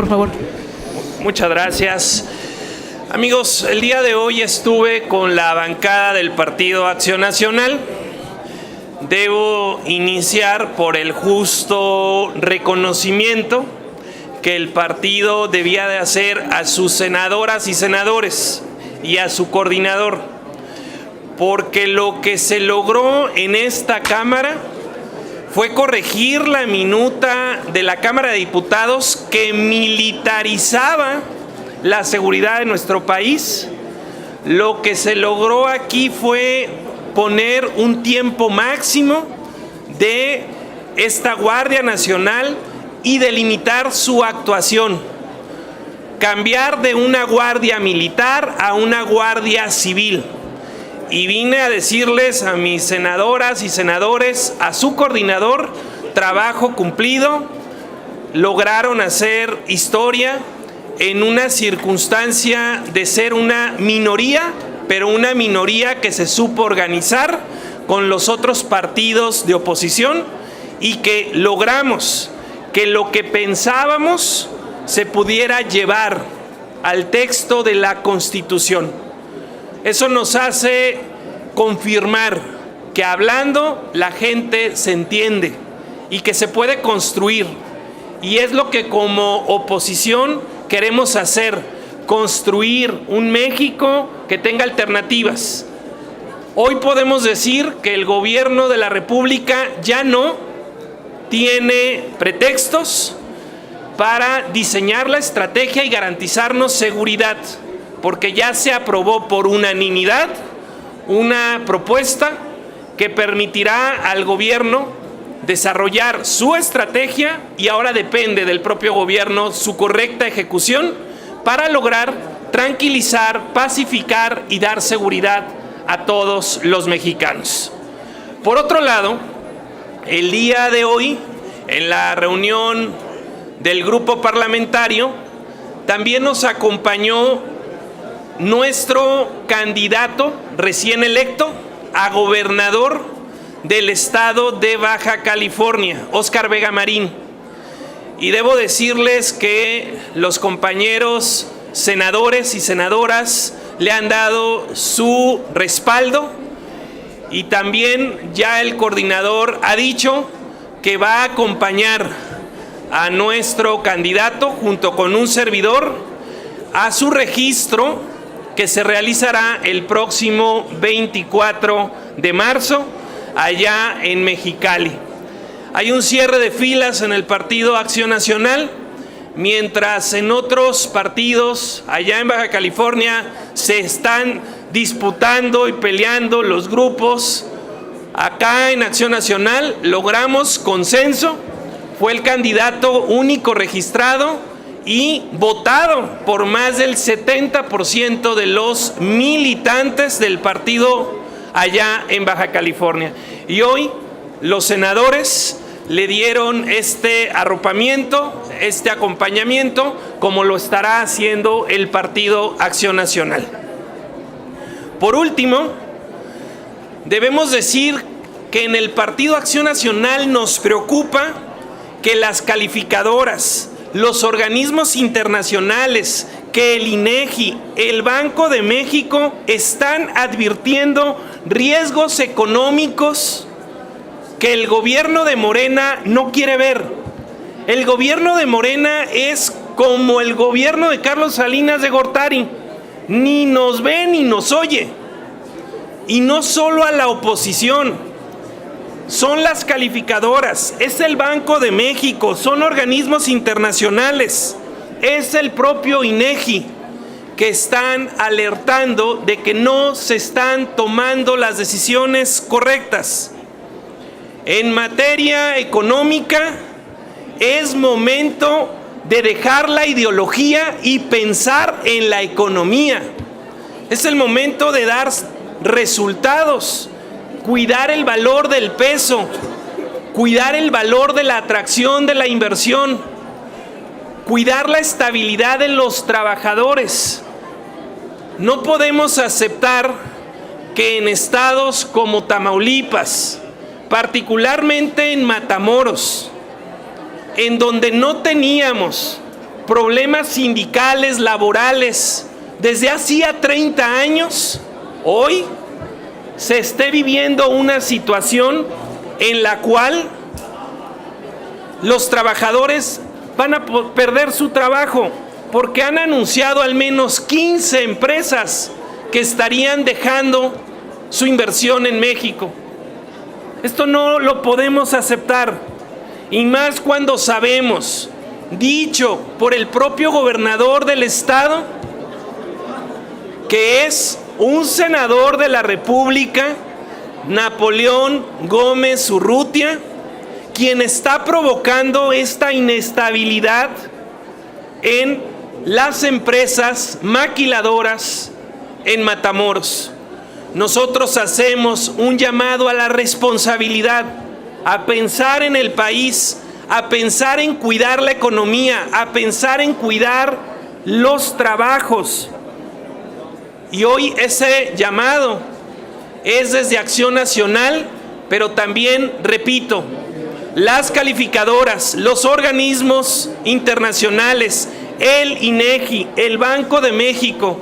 por favor. Muchas gracias. Amigos, el día de hoy estuve con la bancada del Partido Acción Nacional. Debo iniciar por el justo reconocimiento que el partido debía de hacer a sus senadoras y senadores y a su coordinador, porque lo que se logró en esta Cámara fue corregir la minuta de la Cámara de Diputados que militarizaba la seguridad de nuestro país. Lo que se logró aquí fue poner un tiempo máximo de esta Guardia Nacional y delimitar su actuación. Cambiar de una guardia militar a una guardia civil. Y vine a decirles a mis senadoras y senadores, a su coordinador, trabajo cumplido, lograron hacer historia en una circunstancia de ser una minoría, pero una minoría que se supo organizar con los otros partidos de oposición y que logramos que lo que pensábamos se pudiera llevar al texto de la Constitución. Eso nos hace confirmar que hablando la gente se entiende y que se puede construir. Y es lo que como oposición queremos hacer, construir un México que tenga alternativas. Hoy podemos decir que el gobierno de la República ya no tiene pretextos para diseñar la estrategia y garantizarnos seguridad, porque ya se aprobó por unanimidad una propuesta que permitirá al gobierno desarrollar su estrategia y ahora depende del propio gobierno su correcta ejecución para lograr tranquilizar, pacificar y dar seguridad a todos los mexicanos. Por otro lado, el día de hoy, en la reunión del grupo parlamentario, también nos acompañó nuestro candidato recién electo a gobernador del estado de Baja California, Óscar Vega Marín. Y debo decirles que los compañeros senadores y senadoras le han dado su respaldo y también ya el coordinador ha dicho que va a acompañar a nuestro candidato junto con un servidor a su registro que se realizará el próximo 24 de marzo allá en Mexicali. Hay un cierre de filas en el Partido Acción Nacional, mientras en otros partidos allá en Baja California se están disputando y peleando los grupos. Acá en Acción Nacional logramos consenso, fue el candidato único registrado y votado por más del 70% de los militantes del partido allá en Baja California. Y hoy los senadores le dieron este arropamiento, este acompañamiento, como lo estará haciendo el Partido Acción Nacional. Por último, debemos decir que en el Partido Acción Nacional nos preocupa que las calificadoras, los organismos internacionales, que el INEGI, el Banco de México están advirtiendo riesgos económicos que el gobierno de Morena no quiere ver. El gobierno de Morena es como el gobierno de Carlos Salinas de Gortari, ni nos ve ni nos oye. Y no solo a la oposición, son las calificadoras, es el Banco de México, son organismos internacionales, es el propio INEGI que están alertando de que no se están tomando las decisiones correctas. En materia económica es momento de dejar la ideología y pensar en la economía. Es el momento de dar resultados, cuidar el valor del peso, cuidar el valor de la atracción de la inversión, cuidar la estabilidad de los trabajadores. No podemos aceptar que en estados como Tamaulipas, particularmente en Matamoros, en donde no teníamos problemas sindicales, laborales, desde hacía 30 años, hoy se esté viviendo una situación en la cual los trabajadores van a perder su trabajo, porque han anunciado al menos 15 empresas que estarían dejando su inversión en México. Esto no lo podemos aceptar, y más cuando sabemos, dicho por el propio gobernador del estado, que es un senador de la República, Napoleón Gómez Urrutia, quien está provocando esta inestabilidad en las empresas maquiladoras en Matamoros. Nosotros hacemos un llamado a la responsabilidad, a pensar en el país, a pensar en cuidar la economía, a pensar en cuidar los trabajos. Y hoy ese llamado es desde Acción Nacional, pero también, repito, las calificadoras, los organismos internacionales, el INEGI, el Banco de México,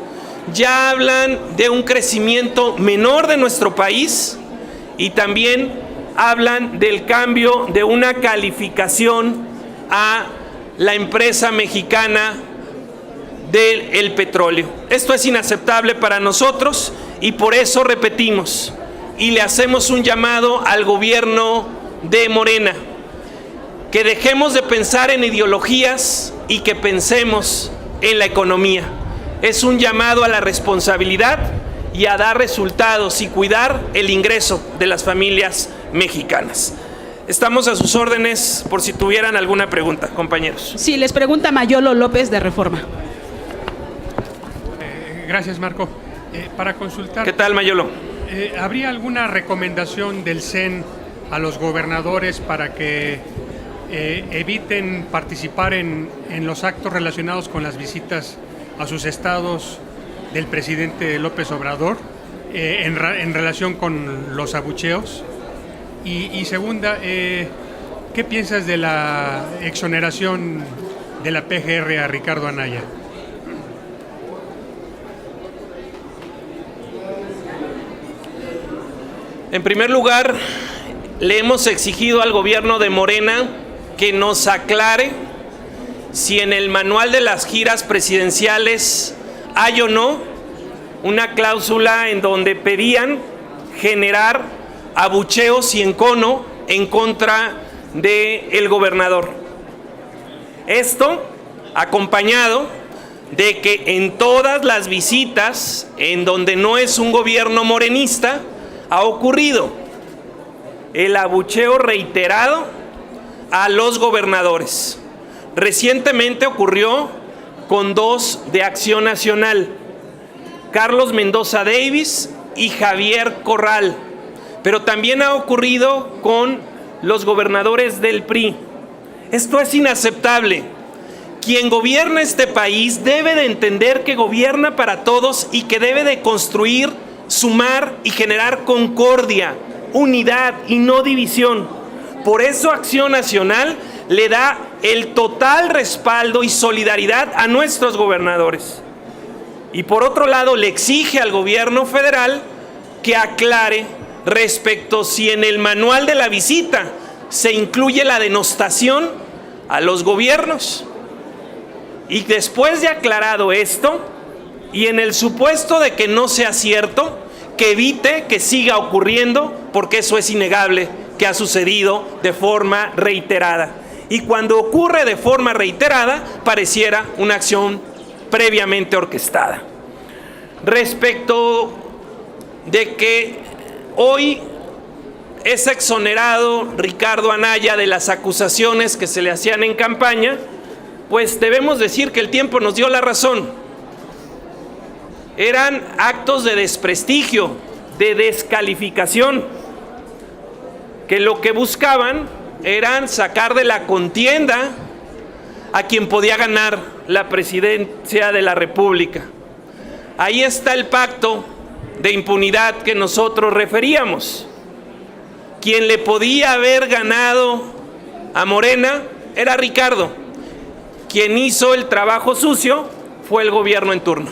ya hablan de un crecimiento menor de nuestro país y también hablan del cambio de una calificación a la empresa mexicana del petróleo. Esto es inaceptable para nosotros y por eso repetimos y le hacemos un llamado al gobierno de Morena, que dejemos de pensar en ideologías y que pensemos en la economía. Es un llamado a la responsabilidad y a dar resultados y cuidar el ingreso de las familias mexicanas. Estamos a sus órdenes por si tuvieran alguna pregunta, compañeros. Sí, les pregunta Mayolo López de Reforma. Gracias, Marco. Para consultar... ¿Qué tal, Mayolo? ¿Habría alguna recomendación del CEN a los gobernadores para que eviten participar en los actos relacionados con las visitas a sus estados del presidente López Obrador en relación con los abucheos? Y segunda, ¿qué piensas de la exoneración de la PGR a Ricardo Anaya? En primer lugar, le hemos exigido al gobierno de Morena que nos aclare si en el manual de las giras presidenciales hay o no una cláusula en donde pedían generar abucheos y encono en contra del gobernador. Esto acompañado de que en todas las visitas en donde no es un gobierno morenista ha ocurrido el abucheo reiterado a los gobernadores. Recientemente ocurrió con dos de Acción Nacional, Carlos Mendoza Davis y Javier Corral, pero también ha ocurrido con los gobernadores del PRI. Esto es inaceptable. Quien gobierna este país debe de entender que gobierna para todos y que debe de construir, sumar y generar concordia, unidad y no división. Por eso Acción Nacional le da el total respaldo y solidaridad a nuestros gobernadores. Y por otro lado, le exige al gobierno federal que aclare respecto si en el manual de la visita se incluye la denostación a los gobiernos. Y después de aclarado esto, y en el supuesto de que no sea cierto, que evite que siga ocurriendo, porque eso es innegable que ha sucedido de forma reiterada. Y cuando ocurre de forma reiterada, pareciera una acción previamente orquestada. Respecto de que hoy es exonerado Ricardo Anaya de las acusaciones que se le hacían en campaña, pues debemos decir que el tiempo nos dio la razón. Eran actos de desprestigio, de descalificación, que lo que buscaban eran sacar de la contienda a quien podía ganar la presidencia de la República. Ahí está el pacto de impunidad que nosotros referíamos. Quien le podía haber ganado a Morena era Ricardo. quien hizo el trabajo sucio fue el gobierno en turno.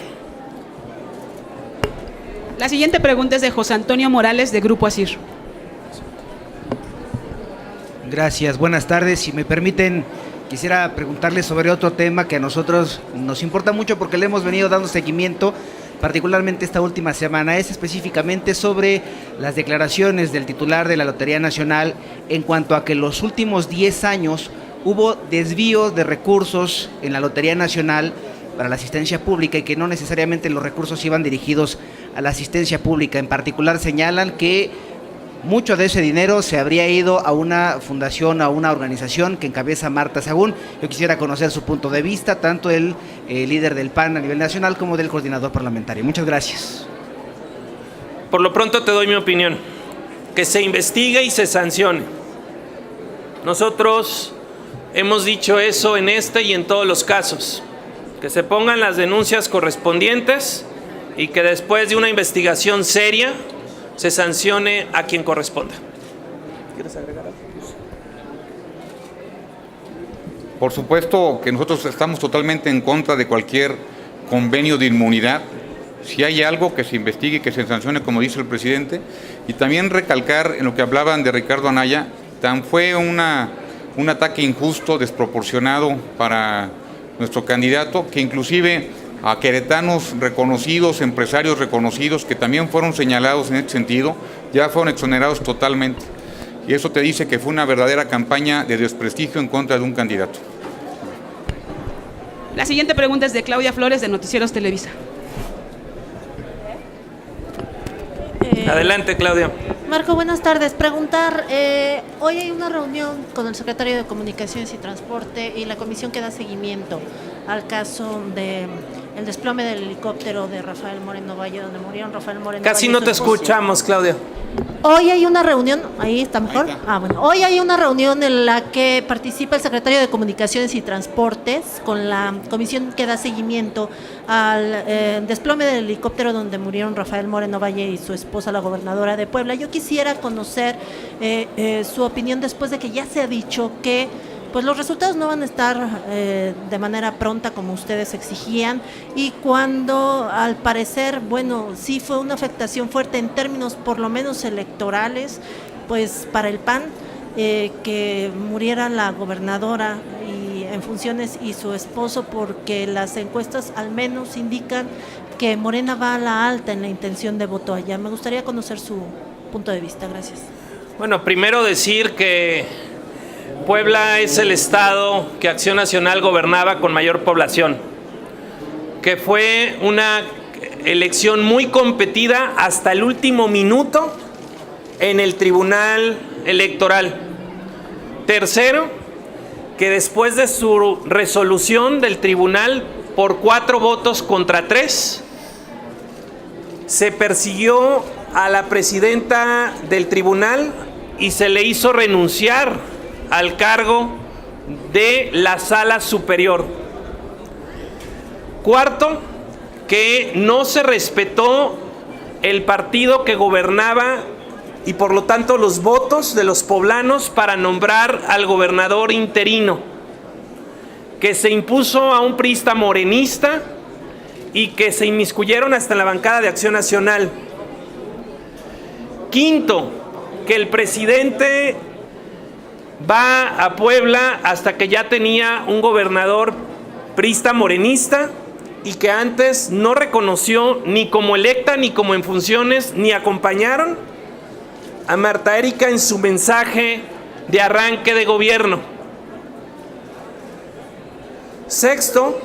La siguiente pregunta es de José Antonio Morales, de Grupo Asir. Gracias, buenas tardes. Si me permiten, quisiera preguntarles sobre otro tema que a nosotros nos importa mucho porque le hemos venido dando seguimiento, particularmente esta última semana. Es específicamente sobre las declaraciones del titular de la Lotería Nacional en cuanto a que los últimos 10 años hubo desvíos de recursos en la Lotería Nacional para la asistencia pública y que no necesariamente los recursos iban dirigidos a la asistencia pública. En particular señalan que mucho de ese dinero se habría ido a una fundación, a una organización que encabeza Marta Sagún. Yo quisiera conocer su punto de vista, tanto el líder del PAN a nivel nacional como del coordinador parlamentario. Muchas gracias. Por lo pronto te doy mi opinión, que se investigue y se sancione. Nosotros hemos dicho eso en este y en todos los casos, que se pongan las denuncias correspondientes y que después de una investigación seria se sancione a quien corresponda. ¿Quieres agregar algo? Por supuesto que nosotros estamos totalmente en contra de cualquier convenio de inmunidad. Si hay algo, que se investigue y que se sancione, como dice el presidente. Y también recalcar en lo que hablaban de Ricardo Anaya, fue un ataque injusto, desproporcionado para nuestro candidato, que inclusive a queretanos reconocidos, empresarios reconocidos, que también fueron señalados en este sentido, ya fueron exonerados totalmente. Y eso te dice que fue una verdadera campaña de desprestigio en contra de un candidato. La siguiente pregunta es de Claudia Flores, de Noticieros Televisa. Adelante, Claudia. Marco, buenas tardes. Preguntar, hoy hay una reunión con el secretario de Comunicaciones y Transporte y la comisión que da seguimiento al caso de el desplome del helicóptero de Rafael Moreno Valle, donde murieron Rafael Moreno Casi Valle. no te escuchamos, Claudia. Hoy hay una reunión, ¿ahí está mejor? Ahí está. Bueno, hoy hay una reunión en la que participa el secretario de Comunicaciones y Transportes con la comisión que da seguimiento al desplome del helicóptero donde murieron Rafael Moreno Valle y su esposa, la gobernadora de Puebla. Yo quisiera conocer su opinión después de que ya se ha dicho que pues los resultados no van a estar de manera pronta como ustedes exigían, y cuando al parecer, bueno, sí fue una afectación fuerte en términos por lo menos electorales, pues para el PAN, que muriera la gobernadora y en funciones y su esposo, porque las encuestas al menos indican que Morena va a la alta en la intención de voto allá. Me gustaría conocer su punto de vista. Gracias. Bueno, primero decir que Puebla es el estado que Acción Nacional gobernaba con mayor población, que fue una elección muy competida hasta el último minuto en el Tribunal Electoral. Tercero, que después de su resolución del tribunal por 4 votos contra 3, se persiguió a la presidenta del tribunal y se le hizo renunciar al cargo de la sala superior. Cuarto, que no se respetó el partido que gobernaba y por lo tanto los votos de los poblanos para nombrar al gobernador interino, que se impuso a un priista morenista y que se inmiscuyeron hasta en la bancada de Acción Nacional. Quinto, que el presidente va a Puebla hasta que ya tenía un gobernador priista morenista y que antes no reconoció ni como electa ni como en funciones, ni acompañaron a Marta Erika en su mensaje de arranque de gobierno. Sexto,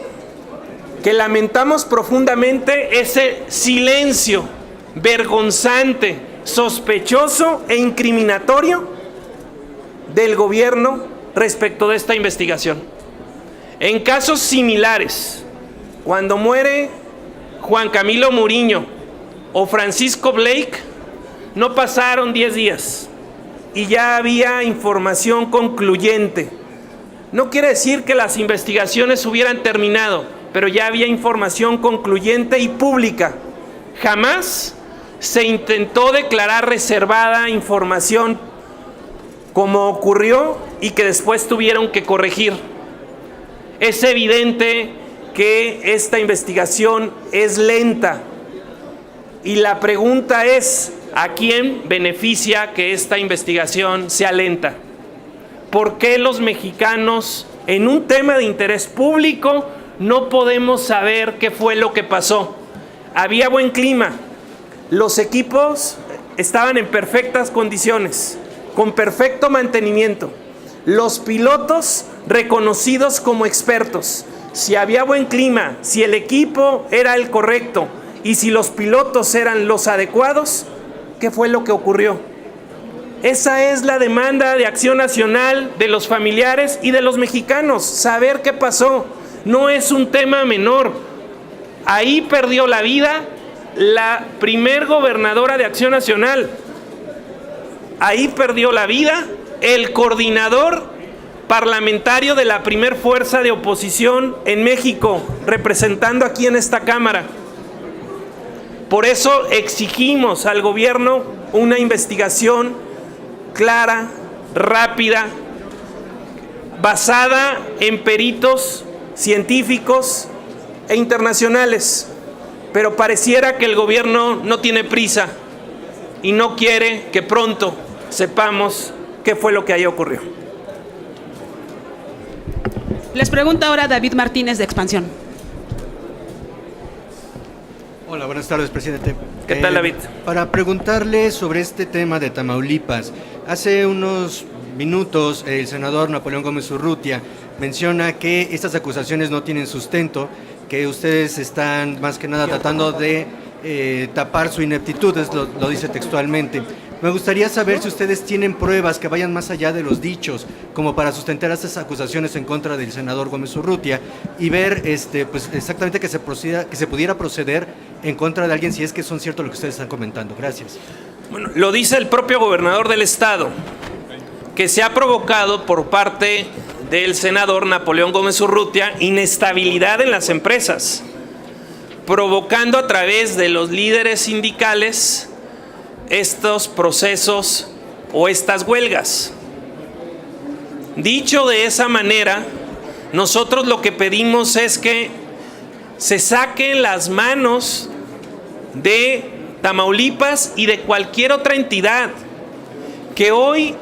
que lamentamos profundamente ese silencio vergonzante, sospechoso e incriminatorio del gobierno respecto de esta investigación. En casos similares, cuando muere Juan Camilo Muriño o Francisco Blake, no pasaron 10 días y ya había información concluyente. No quiere decir que las investigaciones hubieran terminado, pero ya había información concluyente y pública. Jamás se intentó declarar reservada información como ocurrió y que después tuvieron que corregir. Es evidente que esta investigación es lenta y la pregunta es, ¿a quién beneficia que esta investigación sea lenta? ¿Por qué los mexicanos, en un tema de interés público, no podemos saber qué fue lo que pasó? Había buen clima, los equipos estaban en perfectas condiciones, con perfecto mantenimiento, los pilotos reconocidos como expertos. Si había buen clima, si el equipo era el correcto y si los pilotos eran los adecuados, ¿qué fue lo que ocurrió? Esa es la demanda de Acción Nacional, de los familiares y de los mexicanos, saber qué pasó. No es un tema menor. Ahí perdió la vida la primer gobernadora de Acción Nacional. Ahí perdió la vida el coordinador parlamentario de la primer fuerza de oposición en México, representando aquí en esta Cámara. Por eso exigimos al gobierno una investigación clara, rápida, basada en peritos científicos e internacionales. Pero pareciera que el gobierno no tiene prisa y no quiere que pronto sepamos qué fue lo que ahí ocurrió. Les pregunta ahora David Martínez de Expansión. Hola, buenas tardes, presidente. ¿Qué tal, David? Para preguntarle sobre este tema de Tamaulipas. Hace unos minutos el senador Napoleón Gómez Urrutia menciona que estas acusaciones no tienen sustento, que ustedes están más que nada tratando de tapar su ineptitud, lo dice textualmente. Me gustaría saber si ustedes tienen pruebas que vayan más allá de los dichos, como para sustentar estas acusaciones en contra del senador Gómez Urrutia y ver pues exactamente que se pudiera proceder en contra de alguien si es que son cierto lo que ustedes están comentando. Gracias. Bueno, lo dice el propio gobernador del estado, que se ha provocado por parte del senador Napoleón Gómez Urrutia inestabilidad en las empresas, provocando a través de los líderes sindicales estos procesos o estas huelgas. Dicho de esa manera, nosotros lo que pedimos es que se saquen las manos de Tamaulipas y de cualquier otra entidad que hoy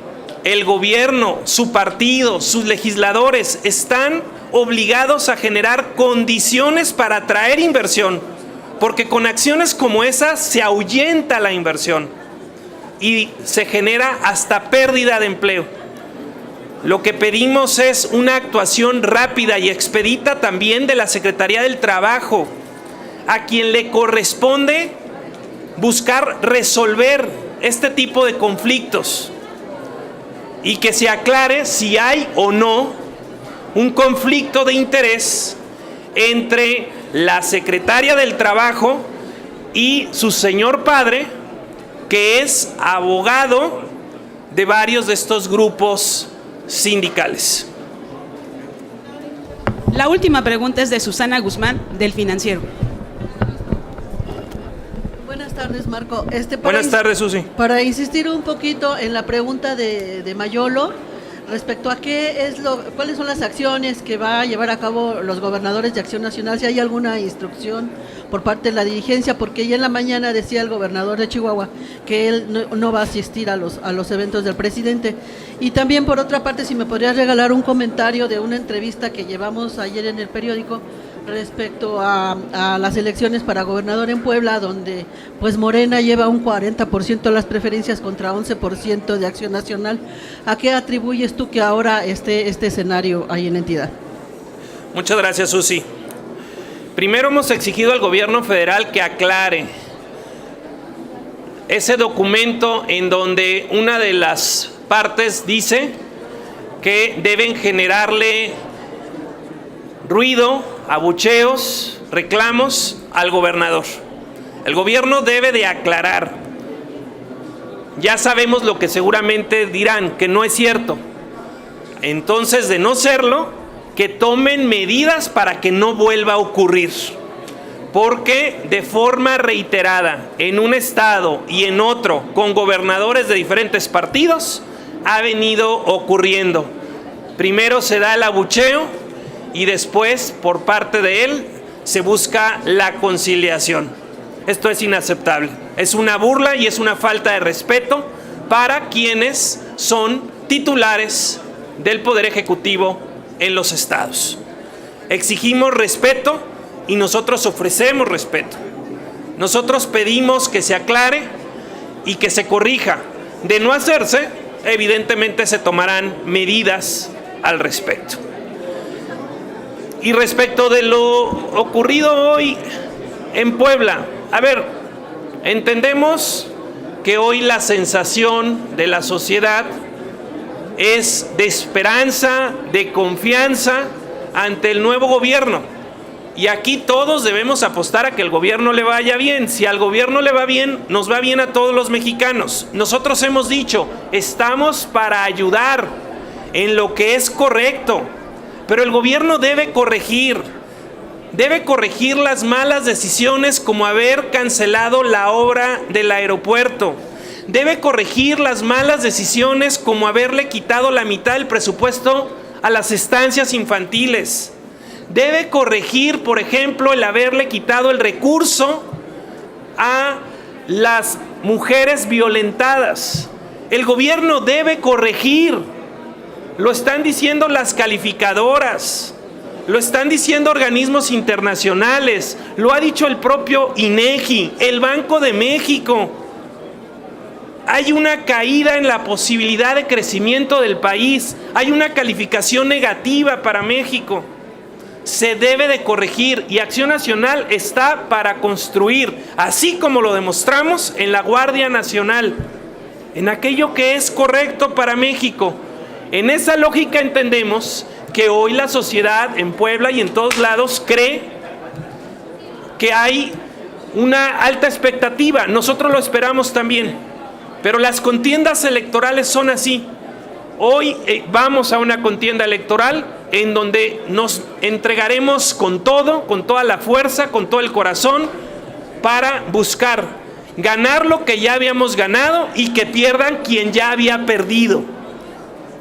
el gobierno, su partido, sus legisladores están obligados a generar condiciones para atraer inversión, porque con acciones como esas se ahuyenta la inversión y se genera hasta pérdida de empleo. Lo que pedimos es una actuación rápida y expedita también de la Secretaría del Trabajo, a quien le corresponde buscar resolver este tipo de conflictos y que se aclare si hay o no un conflicto de interés entre la secretaria del Trabajo y su señor padre, que es abogado de varios de estos grupos sindicales. La última pregunta es de Susana Guzmán, del Financiero. Buenas tardes, Marco. Buenas tardes, Susi. Para insistir un poquito en la pregunta de Mayolo, respecto a cuáles son las acciones que va a llevar a cabo los gobernadores de Acción Nacional, si hay alguna instrucción por parte de la dirigencia, porque ya en la mañana decía el gobernador de Chihuahua que él no va a asistir a los eventos del presidente. Y también, por otra parte, si me podrías regalar un comentario de una entrevista que llevamos ayer en el periódico respecto a las elecciones para gobernador en Puebla, donde pues Morena lleva un 40% de las preferencias contra 11% de Acción Nacional. ¿A qué atribuyes tú que ahora esté este escenario ahí en la entidad? Muchas gracias, Susi. Primero hemos exigido al gobierno federal que aclare ese documento en donde una de las partes dice que deben generarle ruido, abucheos, reclamos al gobernador. El gobierno debe de aclarar. Ya sabemos lo que seguramente dirán, que no es cierto. Entonces, de no serlo, que tomen medidas para que no vuelva a ocurrir. Porque de forma reiterada, en un estado y en otro, con gobernadores de diferentes partidos, ha venido ocurriendo. Primero se da el abucheo y después, por parte de él, se busca la conciliación. Esto es inaceptable. Es una burla y es una falta de respeto para quienes son titulares del Poder Ejecutivo en los estados. Exigimos respeto y nosotros ofrecemos respeto. Nosotros pedimos que se aclare y que se corrija. De no hacerse, evidentemente se tomarán medidas al respecto. Y respecto de lo ocurrido hoy en Puebla, a ver, entendemos que hoy la sensación de la sociedad es de esperanza, de confianza ante el nuevo gobierno. Y aquí todos debemos apostar a que el gobierno le vaya bien. Si al gobierno le va bien, nos va bien a todos los mexicanos. Nosotros hemos dicho, estamos para ayudar en lo que es correcto, pero el gobierno debe corregir las malas decisiones como haber cancelado la obra del aeropuerto. Debe corregir las malas decisiones como haberle quitado la mitad del presupuesto a las estancias infantiles. Debe corregir, por ejemplo, el haberle quitado el recurso a las mujeres violentadas. El gobierno debe corregir. Lo están diciendo las calificadoras, lo están diciendo organismos internacionales, lo ha dicho el propio INEGI, el Banco de México. Hay una caída en la posibilidad de crecimiento del país, hay una calificación negativa para México. Se debe de corregir y Acción Nacional está para construir, así como lo demostramos en la Guardia Nacional, en aquello que es correcto para México. En esa lógica entendemos que hoy la sociedad en Puebla y en todos lados cree que hay una alta expectativa. Nosotros lo esperamos también, pero las contiendas electorales son así. Hoy vamos a una contienda electoral en donde nos entregaremos con todo, con toda la fuerza, con todo el corazón, para buscar ganar lo que ya habíamos ganado y que pierdan quien ya había perdido.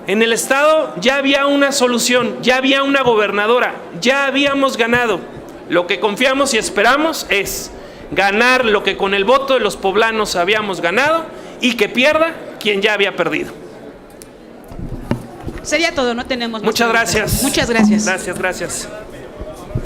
En el estado ya había una solución, ya había una gobernadora, ya habíamos ganado. Lo que confiamos y esperamos es ganar lo que con el voto de los poblanos habíamos ganado y que pierda quien ya había perdido. Sería todo, no tenemos más Muchas preguntas. gracias. Muchas gracias. Gracias.